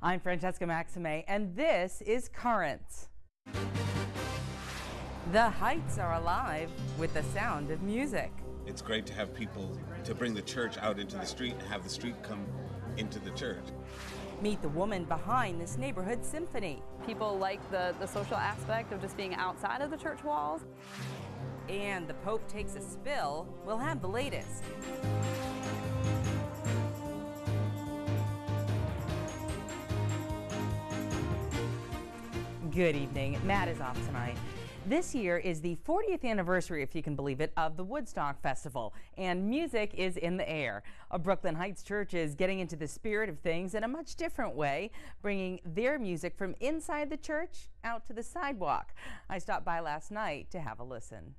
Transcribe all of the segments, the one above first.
I'm Francesca Maxime, and this is Currents. The Heights are alive with the sound of music. It's great to have people to bring the church out into the street and have the street come into the church. Meet the woman behind this neighborhood symphony. People like the social aspect of just being outside of the church walls. And the Pope takes a spill. We'll have the latest. Good evening. Matt is off tonight. This year is the 40th anniversary, if you can believe it, of the Woodstock Festival, and music is in the air. A Brooklyn Heights church is getting into the spirit of things in a much different way, bringing their music from inside the church out to the sidewalk. I stopped by last night to have a listen.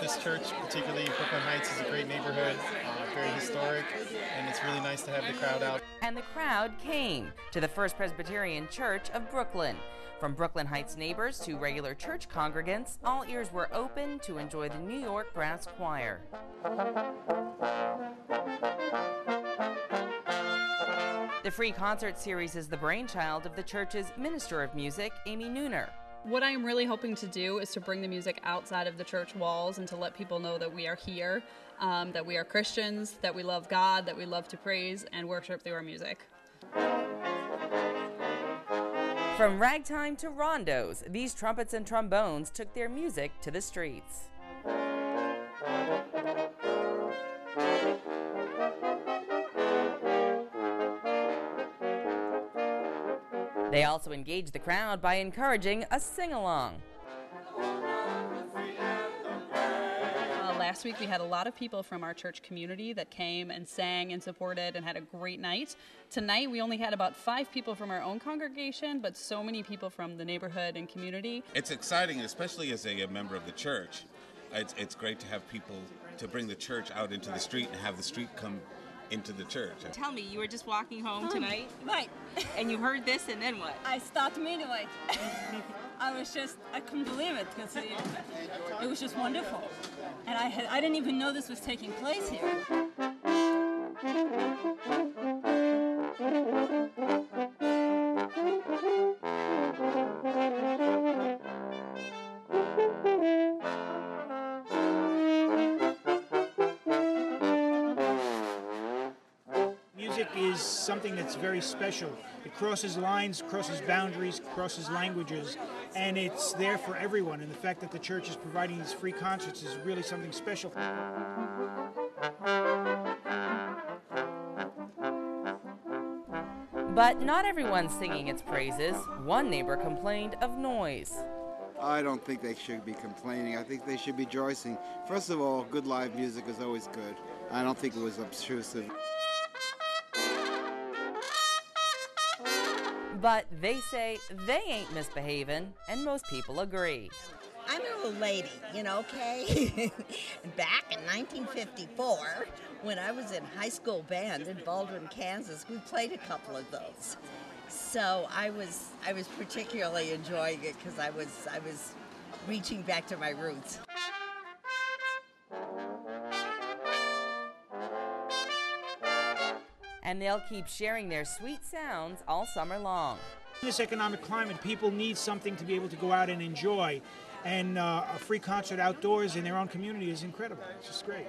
This church, particularly Brooklyn Heights, is a great neighborhood, very historic, and it's really nice to have the crowd out. And the crowd came to the First Presbyterian Church of Brooklyn. From Brooklyn Heights neighbors to regular church congregants, all ears were open to enjoy the New York Brass Choir. The free concert series is the brainchild of the church's Minister of Music, Amy Neuner. What I am really hoping to do is to bring the music outside of the church walls and to let people know that we are here, that we are Christians, that we love God, that we love to praise and worship through our music. From ragtime to rondos, these trumpets and trombones took their music to the streets. They also engaged the crowd by encouraging a sing-along. Last week we had a lot of people from our church community that came and sang and supported and had a great night. Tonight we only had about 5 people from our own congregation, but so many people from the neighborhood and community. It's exciting, especially as a member of the church. It's great to have people to bring the church out into the street and have the street come into the church. Tell me, you were just walking home tonight? Right. And you heard this, and then what? I stopped immediately. I couldn't believe it because it was just wonderful. And I didn't even know this was taking place here. Music is something that's very special. It crosses lines, crosses boundaries, crosses languages, and it's there for everyone. And the fact that the church is providing these free concerts is really something special. But not everyone's singing its praises. One neighbor complained of noise. I don't think they should be complaining. I think they should be rejoicing. First of all, good live music is always good. I don't think it was obtrusive. But they say they ain't misbehaving, and most people agree. I'm an old lady, okay? Back in 1954, when I was in high school band in Baldwin, Kansas, we played a couple of those. So I was particularly enjoying it because I was reaching back to my roots. And they'll keep sharing their sweet sounds all summer long. In this economic climate, people need something to be able to go out and enjoy. And a free concert outdoors in their own community is incredible. It's just great.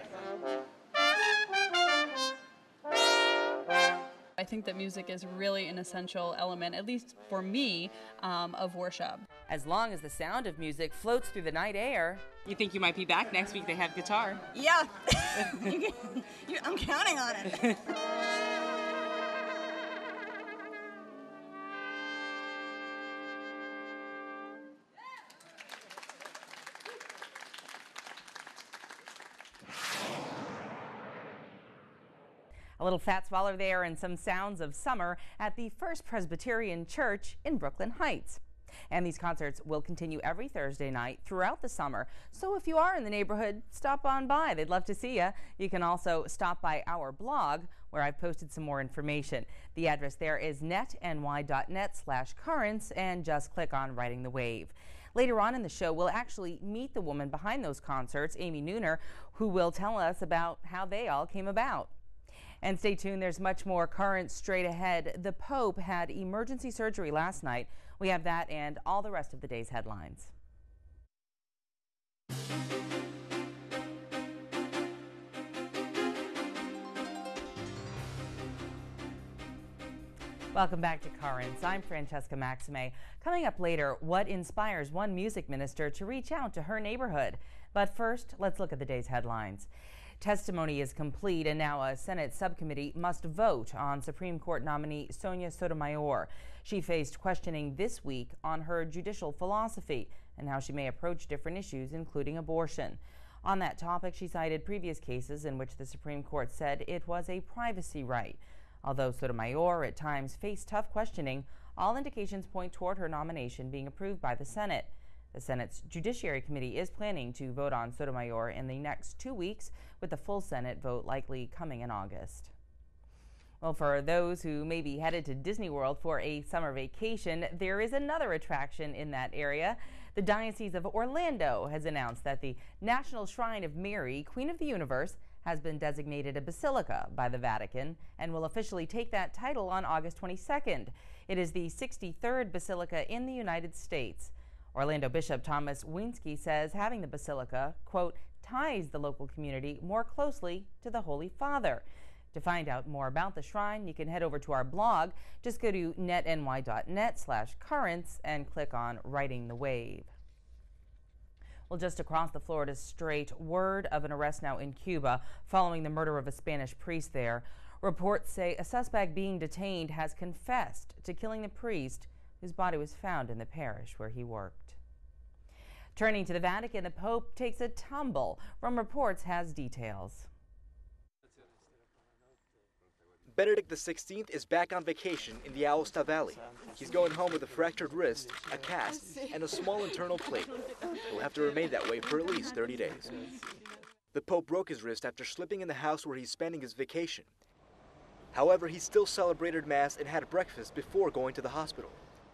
I think that music is really an essential element, at least for me, of worship. As long as the sound of music floats through the night air. You think you might be back next week? They have guitar. Yeah, I'm counting on it. A little fat swallow there and some sounds of summer at the First Presbyterian Church in Brooklyn Heights. And these concerts will continue every Thursday night throughout the summer. So if you are in the neighborhood, stop on by. They'd love to see you. You can also stop by our blog where I've posted some more information. The address there is netny.net/currents, and just click on Riding the Wave. Later on in the show, we'll actually meet the woman behind those concerts, Amy Neuner, who will tell us about how they all came about. And stay tuned, there's much more Currents straight ahead. The Pope had emergency surgery last night. We have that and all the rest of the day's headlines. Welcome back to Currents. I'm Francesca Maxime. Coming up later, what inspires one music minister to reach out to her neighborhood? But first, let's look at the day's headlines. Testimony is complete, and now a Senate subcommittee must vote on Supreme Court nominee Sonia Sotomayor. She faced questioning this week on her judicial philosophy and how she may approach different issues, including abortion. On that topic, she cited previous cases in which the Supreme Court said it was a privacy right. Although Sotomayor at times faced tough questioning, all indications point toward her nomination being approved by the Senate. The Senate's Judiciary Committee is planning to vote on Sotomayor in the next 2 weeks, with the full Senate vote likely coming in August. Well, for those who may be headed to Disney World for a summer vacation, there is another attraction in that area. The Diocese of Orlando has announced that the National Shrine of Mary, Queen of the Universe, has been designated a basilica by the Vatican and will officially take that title on August 22nd. It is the 63rd basilica in the United States. Orlando Bishop Thomas Winsky says having the basilica, quote, ties the local community more closely to the Holy Father. To find out more about the shrine, you can head over to our blog. Just go to netny.net/currents and click on Riding the Wave. Well, just across the Florida Strait, word of an arrest now in Cuba following the murder of a Spanish priest there. Reports say a suspect being detained has confessed to killing the priest whose body was found in the parish where he worked. Turning to the Vatican, the Pope takes a tumble. From Reports has details. Benedict XVI is back on vacation in the Aosta Valley. He's going home with a fractured wrist, a cast, and a small internal plate. He'll have to remain that way for at least 30 days. The Pope broke his wrist after slipping in the house where he's spending his vacation. However, he still celebrated Mass and had breakfast before going to the hospital.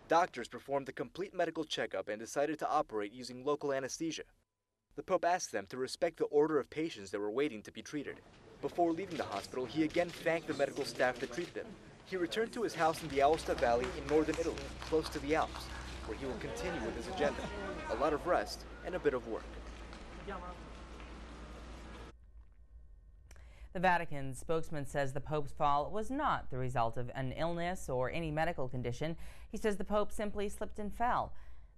Doctors performed a complete medical checkup and decided to operate using local anesthesia. The Pope asked them to respect the order of patients that were waiting to be treated. Before leaving the hospital, he again thanked the medical staff that treated him. He returned to his house in the Aosta Valley in northern Italy, close to the Alps, where he will continue with his agenda, a lot of rest and a bit of work. The Vatican spokesman says the Pope's fall was not the result of an illness or any medical condition. He says the Pope simply slipped and fell.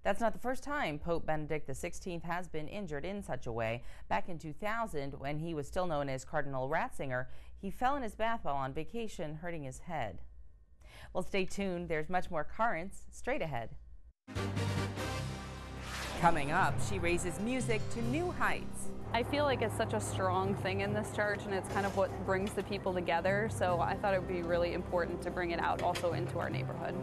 That's not the first time Pope Benedict XVI has been injured in such a way. Back in 2000, when he was still known as Cardinal Ratzinger, he fell in his bath while on vacation, hurting his head. Well, stay tuned. There's much more Currents straight ahead. Coming up, she raises music to new heights. I feel like it's such a strong thing in this church, and it's kind of what brings the people together, so I thought it would be really important to bring it out also into our neighborhood.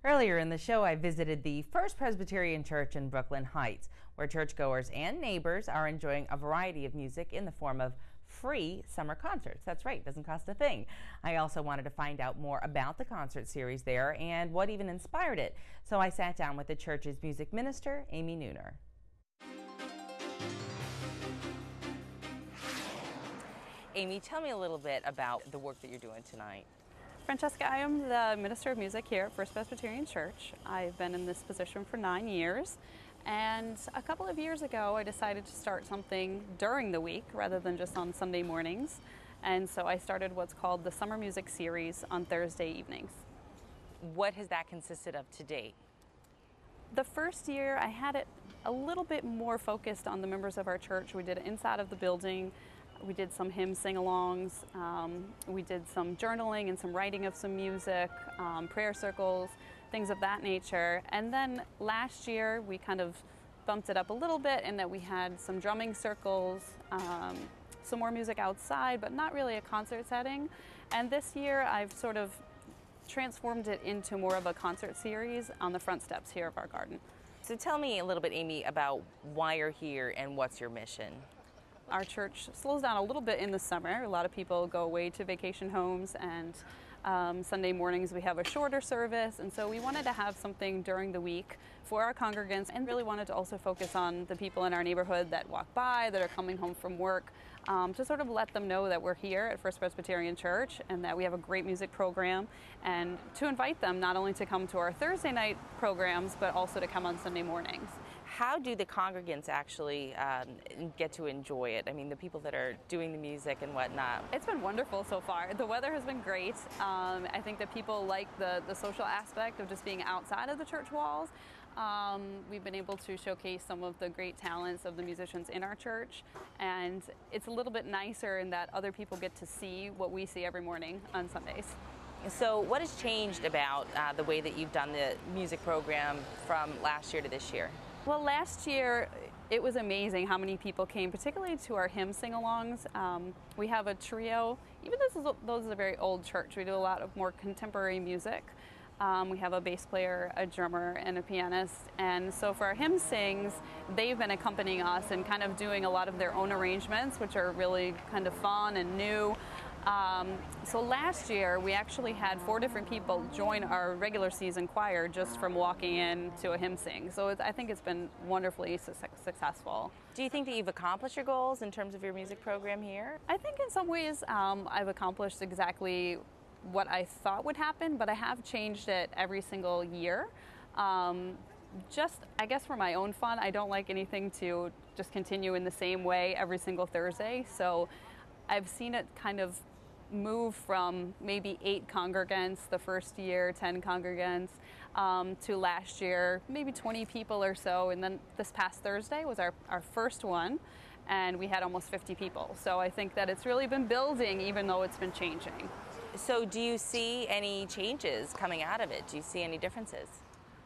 Earlier in the show, I visited the First Presbyterian Church in Brooklyn Heights, where churchgoers and neighbors are enjoying a variety of music in the form of free summer concerts. That's right, doesn't cost a thing. I also wanted to find out more about the concert series there and what even inspired it. So I sat down with the church's music minister, Amy Neuner. Amy, tell me a little bit about the work that you're doing tonight. Francesca, I am the Minister of Music here at First Presbyterian Church. I've been in this position for 9 years, and a couple of years ago I decided to start something during the week rather than just on Sunday mornings, and so I started what's called the Summer Music Series on Thursday evenings. What has that consisted of to date? The first year I had it a little bit more focused on the members of our church. We did it inside of the building. We did some hymn sing-alongs, we did some journaling and some writing of some music, prayer circles, things of that nature. And then last year we kind of bumped it up a little bit in that we had some drumming circles, some more music outside, but not really a concert setting. And this year I've sort of transformed it into more of a concert series on the front steps here of our garden. So tell me a little bit, Amy, about why you're here and what's your mission. Our church slows down a little bit in the summer. A lot of people go away to vacation homes, and Sunday mornings we have a shorter service, and so we wanted to have something during the week for our congregants, and really wanted to also focus on the people in our neighborhood that walk by, that are coming home from work, to sort of let them know that we're here at First Presbyterian Church and that we have a great music program, and to invite them not only to come to our Thursday night programs, but also to come on Sunday mornings. How do the congregants actually get to enjoy it? I mean, the people that are doing the music and whatnot. It's been wonderful so far. The weather has been great. I think that people like the social aspect of just being outside of the church walls. We've been able to showcase some of the great talents of the musicians in our church, and it's a little bit nicer in that other people get to see what we see every morning on Sundays. So what has changed about the way that you've done the music program from last year to this year? Well, last year it was amazing how many people came, particularly to our hymn sing-alongs. We have a trio. Even those is a very old church. We do a lot of more contemporary music. We have a bass player, a drummer, and a pianist. And so for our hymn sings, they've been accompanying us and kind of doing a lot of their own arrangements, which are really kind of fun and new. So last year, we actually had 4 different people join our regular season choir just from walking in to a hymn sing. So I think it's been wonderfully successful. Do you think that you've accomplished your goals in terms of your music program here? I think in some ways I've accomplished exactly what I thought would happen, but I have changed it every single year. Just, I guess, for my own fun. I don't like anything to just continue in the same way every single Thursday. So I've seen it kind of move from maybe 8 congregants the first year, 10 congregants, to last year, maybe 20 people or so. And then this past Thursday was our first one, and we had almost 50 people. So I think that it's really been building, even though it's been changing. So do you see any changes coming out of it? Do you see any differences?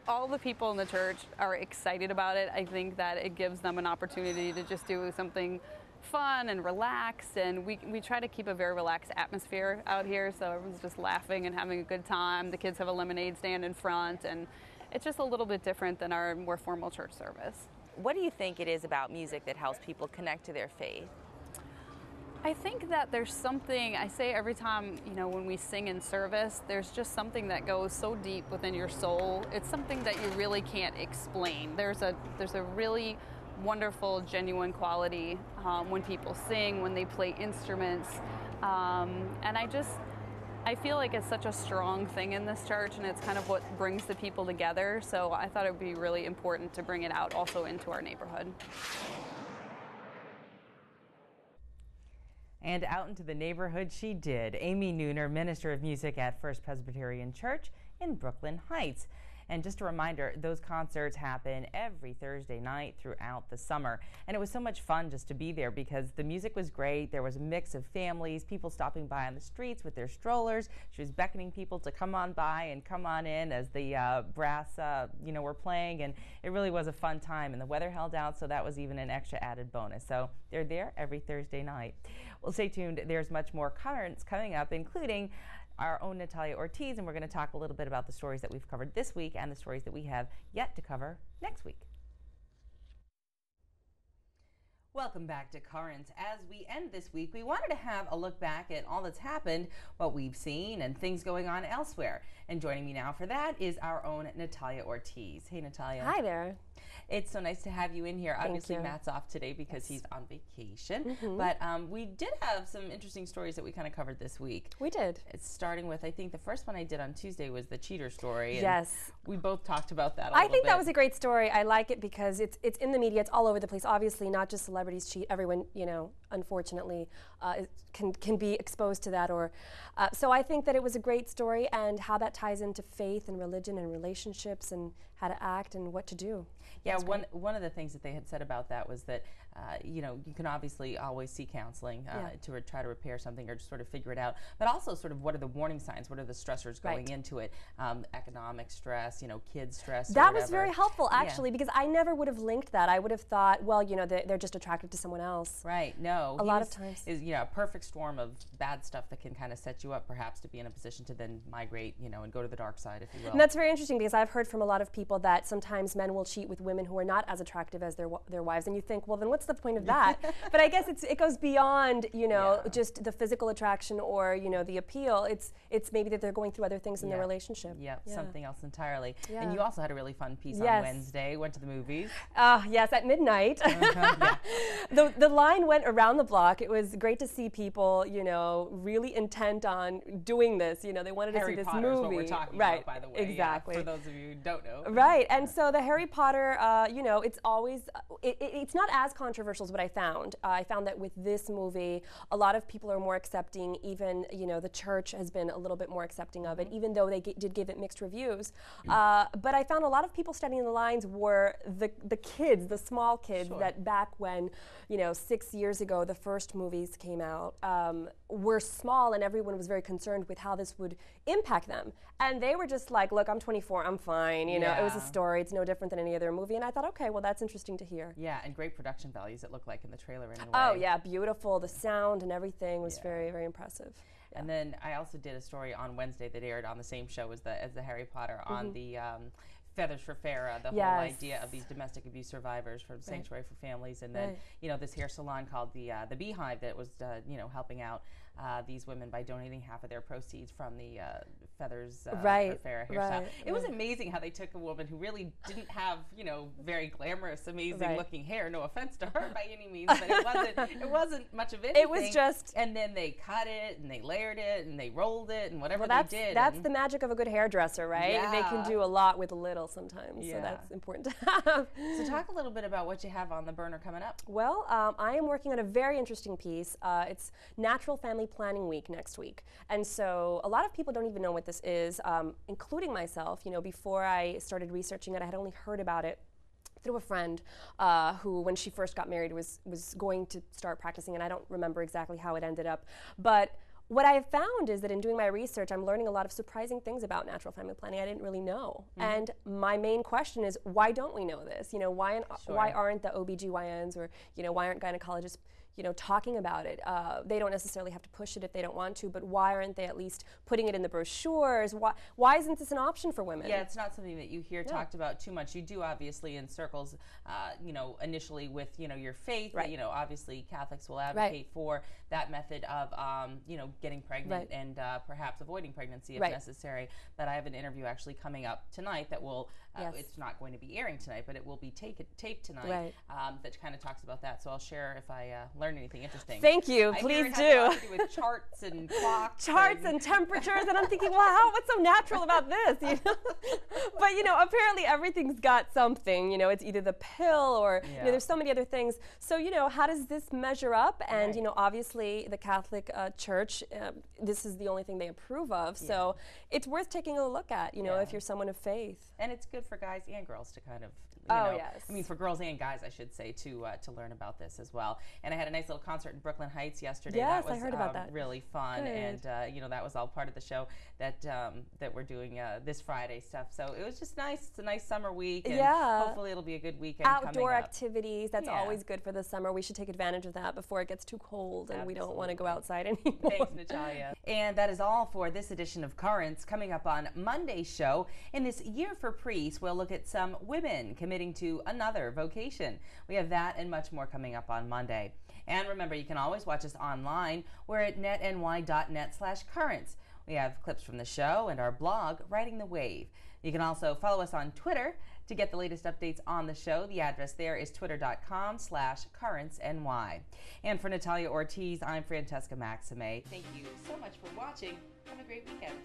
All the people in the church are excited about it. I think that it gives them an opportunity to just do something fun and relaxed, and we try to keep a very relaxed atmosphere out here, so everyone's just laughing and having a good time. The kids have a lemonade stand in front, and it's just a little bit different than our more formal church service. What do you think it is about music that helps people connect to their faith? I think that there's something, I say every time, when we sing in service, there's just something that goes so deep within your soul. It's something that you really can't explain. There's a really wonderful, genuine quality when people sing, when they play instruments. And I feel like it's such a strong thing in this church, and it's kind of what brings the people together. So I thought it would be really important to bring it out also into our neighborhood. And out into the neighborhood she did. Amy Neuner, Minister of Music at First Presbyterian Church in Brooklyn Heights. And just a reminder, those concerts happen every Thursday night throughout the summer. And it was so much fun just to be there because the music was great. There was a mix of families, people stopping by on the streets with their strollers. She was beckoning people to come on by and come on in as the brass, were playing. And it really was a fun time. And the weather held out, so that was even an extra added bonus. So they're there every Thursday night. Well, stay tuned. There's much more currents coming up, including our own Natalia Ortiz, and we're going to talk a little bit about the stories that we've covered this week and the stories that we have yet to cover next week. Welcome back to Currents. As we end this week, we wanted to have a look back at all that's happened, what we've seen, and things going on elsewhere. And joining me now for that is our own Natalia Ortiz. Hey, Natalia. Hi there. It's so nice to have you in here. Thank Obviously, you. Matt's off today because he's on vacation. Mm-hmm. But we did have some interesting stories that we kind of covered this week. We did. It's starting with, I think the first one I did on Tuesday was the cheater story. And yes. We both talked about that a I little think bit. that was a great story. I like it because it's in the media. It's all over the place. Obviously, not just celebrities cheat. Everyone, unfortunately, can be exposed to that. So I think that it was a great story, and how that ties into faith and religion and relationships and how to act and what to do. Yeah, one of the things that they had said about that was that you know, you can obviously always see counseling to try to repair something or just sort of figure it out. But also sort of what are the warning signs? What are the stressors going into it? Economic stress, you know, kids stress. That was very helpful, actually, because I never would have linked that. I would have thought, well, you know, they're just attracted to someone else. Right. No. A lot of times. Is, you know, a perfect storm of bad stuff that can kind of set you up, perhaps, to be in a position to then migrate, you know, and go to the dark side, if you will. And that's very interesting because I've heard from a lot of people that sometimes men will cheat with women who are not as attractive as their wives, and you think, well, then what's the point of that? But I guess it goes beyond, you know, just the physical attraction or, you know, the appeal. It's maybe that they're going through other things in their relationship. Something else entirely. And you also had a really fun piece on Wednesday. Went to the movies. Yes, at midnight. The line went around the block. It was great to see people, you know, really intent on doing this. You know, they wanted to see this movie. Is what we're talking about, by the way. Exactly. For those of you who don't know. Right. And so the Harry Potter, you know, it's always, it's not as controversial as what I found. I found that with this movie, a lot of people are more accepting. Even, you know, the church has been a little bit more accepting of it, even though they did give it mixed reviews. But I found a lot of people standing in the lines were the kids, the small kids that back when, you know, 6 years ago, the first movies came out, were small, and everyone was very concerned with how this would impact them. And they were just like, look, I'm 24, I'm fine. You know, it was a story. It's no different than any other movie. And I thought, okay, well, that's interesting to hear. Yeah, and great production values, it looked like in the trailer anyway. Oh, yeah, beautiful. The sound and everything was very, very impressive. And then I also did a story on Wednesday that aired on the same show as the Harry Potter on the Feathers for Farah, the whole idea of these domestic abuse survivors from Sanctuary for Families, and then you know, this hair salon called the Beehive that was you know, helping out these women by donating half of their proceeds from the Feathers for Farah hairstyle. It was amazing how they took a woman who really didn't have, you know, very glamorous, amazing looking hair. No offense to her by any means, but it wasn't much of anything. It was just, and then they cut it and they layered it and they rolled it and whatever they did. That's the magic of a good hairdresser, right? They can do a lot with a little sometimes, so that's important to have. So talk a little bit about what you have on the burner coming up. Well, I am working on a very interesting piece. It's Natural Family Planning Week next week, and so a lot of people don't even know what this is, including myself. You know, before I started researching it, I had only heard about it through a friend who, when she first got married, was going to start practicing, and I don't remember exactly how it ended up, but what I have found is that in doing my research, I'm learning a lot of surprising things about natural family planning I didn't really know. And my main question is, why don't we know this? You know, why aren't the OBGYNs or, you know, why aren't gynecologists, you know, talking about it? They don't necessarily have to push it if they don't want to, but why aren't they at least putting it in the brochures? Why isn't this an option for women? Yeah, it's not something that you hear talked about too much. You do obviously in circles, you know, initially with, you know, your faith, you know, obviously Catholics will advocate for that method of, you know, getting pregnant and perhaps avoiding pregnancy if necessary. But I have an interview actually coming up tonight that will, it's not going to be airing tonight, but it will be taped tonight that kind of talks about that. So I'll share if I learn anything interesting. Thank you. Please do. With charts and clocks. Charts and temperatures, and I'm thinking, wow, what's so natural about this? You know? But, you know, apparently everything's got something. You know, it's either the pill or, you know, there's so many other things. So, you know, how does this measure up? And, you know, obviously the Catholic Church, this is the only thing they approve of. So it's worth taking a look at, you know, if you're someone of faith. And it's good for guys and girls to kind of, you know, I mean, for girls and guys, I should say, to learn about this as well. And I had a nice little concert in Brooklyn Heights yesterday. Yes, that was, I heard about that. Really fun, and you know, that was all part of the show that that we're doing this Friday stuff. So it was just nice. It's a nice summer week, and hopefully it'll be a good weekend. Outdoor activities. That's always good for the summer. We should take advantage of that before it gets too cold, and we don't want to go outside anymore. Thanks, Natalia. And that is all for this edition of Currents. Coming up on Monday's show, in this Year for Priests, we'll look at some women committing to another vocation. We have that and much more coming up on Monday. And remember, you can always watch us online. We're at netny.net/currents. We have clips from the show and our blog, Riding the Wave. You can also follow us on Twitter to get the latest updates on the show. The address there is twitter.com/currentsny. And for Natalia Ortiz, I'm Francesca Maxime. Thank you so much for watching. Have a great weekend.